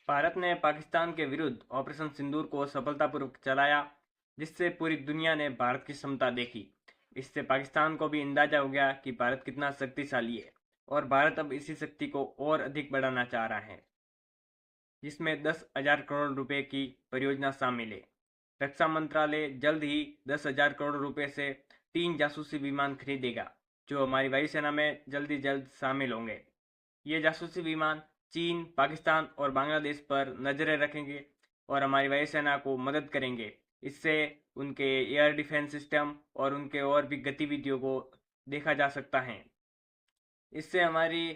भारत ने पाकिस्तान के विरुद्ध ऑपरेशन सिंदूर को सफलतापूर्वक चलाया, जिससे पूरी दुनिया ने भारत की क्षमता देखी। इससे पाकिस्तान को भी अंदाजा हो गया कि भारत कितना शक्तिशाली है और भारत अब इसी शक्ति को और अधिक बढ़ाना चाह रहा है, जिसमें 10,000 करोड़ रुपए की परियोजना शामिल है। रक्षा मंत्रालय जल्द ही 10,000 करोड़ रुपए से 3 जासूसी विमान खरीदेगा, जो हमारी वायुसेना में जल्द शामिल होंगे। ये जासूसी विमान चीन, पाकिस्तान और बांग्लादेश पर नजरें रखेंगे और हमारी वायुसेना को मदद करेंगे। इससे उनके एयर डिफेंस सिस्टम और उनके और भी गतिविधियों को देखा जा सकता है। इससे हमारी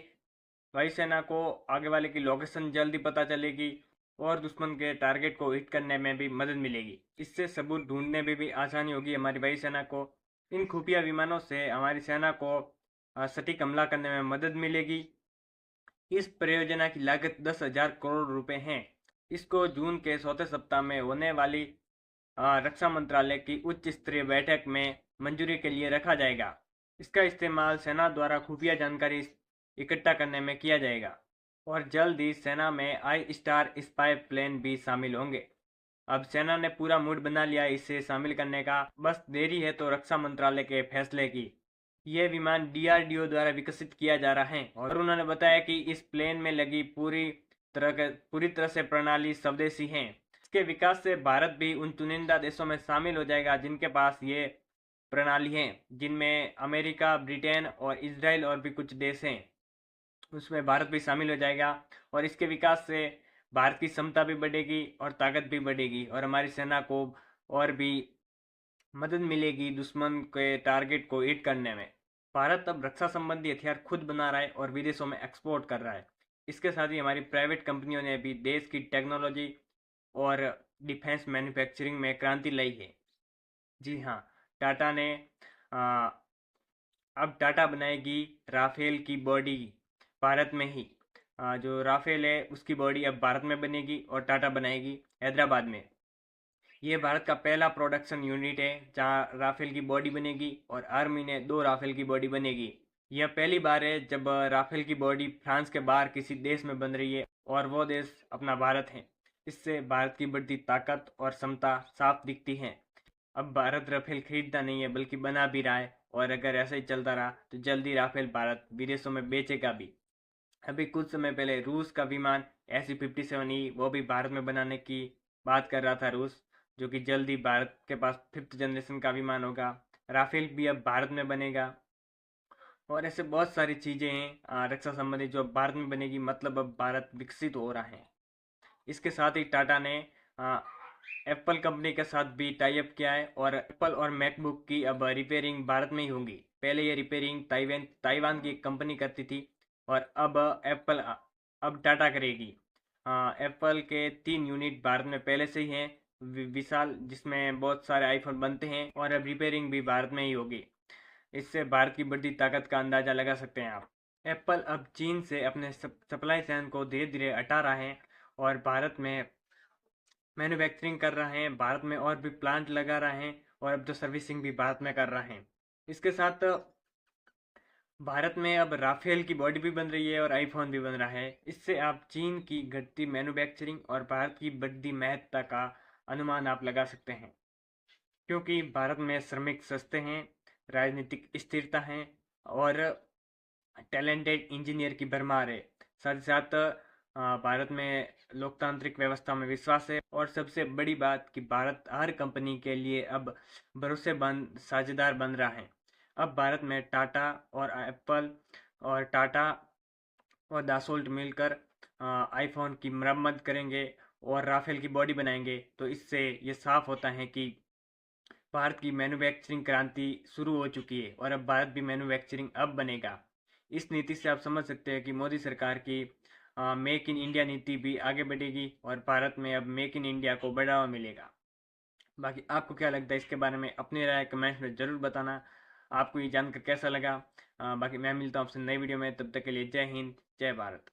वायुसेना को आगे वाले की लोकेशन जल्दी पता चलेगी और दुश्मन के टारगेट को हिट करने में भी मदद मिलेगी। इससे सबूत ढूंढने में भी आसानी होगी हमारी वायुसेना को। इन खुफिया विमानों से हमारी सेना को सटीक हमला करने में मदद मिलेगी। इस परियोजना की लागत 10,000 करोड़ रुपए है। इसको जून के चौथे सप्ताह में होने वाली रक्षा मंत्रालय की उच्च स्तरीय बैठक में मंजूरी के लिए रखा जाएगा। इसका इस्तेमाल सेना द्वारा खुफिया जानकारी इकट्ठा करने में किया जाएगा और जल्द ही सेना में आई स्टार स्पाई प्लेन भी शामिल होंगे। अब सेना ने पूरा मूड बना लिया इसे शामिल करने का, बस देरी है तो रक्षा मंत्रालय के फैसले की। यह विमान डीआरडीओ द्वारा विकसित किया जा रहा है और उन्होंने बताया कि इस प्लेन में लगी पूरी तरह से प्रणाली स्वदेशी है। इसके विकास से भारत भी उन चुनिंदा देशों में शामिल हो जाएगा जिनके पास ये प्रणाली है, जिनमें अमेरिका, ब्रिटेन और इजराइल और भी कुछ देश हैं। उसमें भारत भी शामिल हो जाएगा और इसके विकास से भारत की क्षमता भी बढ़ेगी और ताकत भी बढ़ेगी और हमारी सेना को और भी मदद मिलेगी दुश्मन के टारगेट को हिट करने में। भारत अब रक्षा संबंधी हथियार खुद बना रहा है और विदेशों में एक्सपोर्ट कर रहा है। इसके साथ ही हमारी प्राइवेट कंपनियों ने भी देश की टेक्नोलॉजी और डिफेंस मैन्युफैक्चरिंग में क्रांति लाई है। जी हाँ, टाटा ने आ, अब टाटा बनाएगी राफेल की बॉडी भारत में ही। जो राफेल है उसकी बॉडी अब भारत में बनेगी और टाटा बनाएगी हैदराबाद में। ये भारत का पहला प्रोडक्शन यूनिट है जहां राफेल की बॉडी बनेगी और हर महीने 2 राफेल की बॉडी बनेगी। यह पहली बार है जब राफेल की बॉडी फ्रांस के बाहर किसी देश में बन रही है और वो देश अपना भारत है। इससे भारत की बढ़ती ताकत और क्षमता साफ दिखती है। अब भारत राफेल खरीदता नहीं है बल्कि बना भी रहा है और अगर ऐसा ही चलता रहा तो जल्दी राफेल भारत विदेशों में बेचेगा भी। अभी कुछ समय पहले रूस का विमान SU-57E वो भी भारत में बनाने की बात कर रहा था रूस, जो कि जल्दी भारत के पास 5th जनरेशन का विमान होगा। राफेल भी अब भारत में बनेगा और ऐसे बहुत सारी चीज़ें हैं रक्षा संबंधी जो अब भारत में बनेगी, मतलब अब भारत विकसित हो रहा है। इसके साथ ही टाटा ने एप्पल कंपनी के साथ भी टाई अप किया है और एप्पल और मैकबुक की अब रिपेयरिंग भारत में ही होगी। पहले ये रिपेयरिंग ताइवान की एक कंपनी करती थी और अब टाटा करेगी। एप्पल के 3 यूनिट भारत में पहले से ही हैं विशाल, जिसमें बहुत सारे आईफोन बनते हैं और अब रिपेयरिंग भी भारत में ही होगी। इससे भारत की बढ़ती ताकत का अंदाजा लगा सकते हैं आप। एप्पल अब चीन से अपने सप्लाई चैन को धीरे धीरे हटा रहा है और भारत में मैन्युफैक्चरिंग कर रहे हैं, भारत में और भी प्लांट लगा रहे हैं और अब तो सर्विसिंग भी भारत में कर रहे हैं। इसके साथ भारत में अब राफेल की बॉडी भी बन रही है और आईफोन भी बन रहा है। इससे आप चीन की घटती मैन्युफैक्चरिंग और भारत की बढ़ती महत्ता का अनुमान आप लगा सकते हैं, क्योंकि भारत में श्रमिक सस्ते हैं, राजनीतिक स्थिरता है और टैलेंटेड इंजीनियर की भरमार है। साथ ही साथ भारत में लोकतांत्रिक व्यवस्था में विश्वास है और सबसे बड़ी बात कि भारत हर कंपनी के लिए अब भरोसेमंद साझेदार बन रहा है। अब भारत में टाटा और एप्पल और टाटा और दासोल्ट मिलकर आईफोन की मरम्मत करेंगे और राफेल की बॉडी बनाएंगे। तो इससे ये साफ होता है कि भारत की मैन्युफैक्चरिंग क्रांति शुरू हो चुकी है और अब भारत भी मैन्युफैक्चरिंग अब बनेगा। इस नीति से आप समझ सकते हैं कि मोदी सरकार की मेक इन इंडिया नीति भी आगे बढ़ेगी और भारत में अब मेक इन इंडिया को बढ़ावा मिलेगा। बाकी आपको क्या लगता है इसके बारे में अपनी राय कमेंट्स में ज़रूर बताना। आपको ये जानकर कैसा लगा। बाकी मैं मिलता हूँ आपसे नई वीडियो में, तब तक के लिए जय हिंद, जय भारत।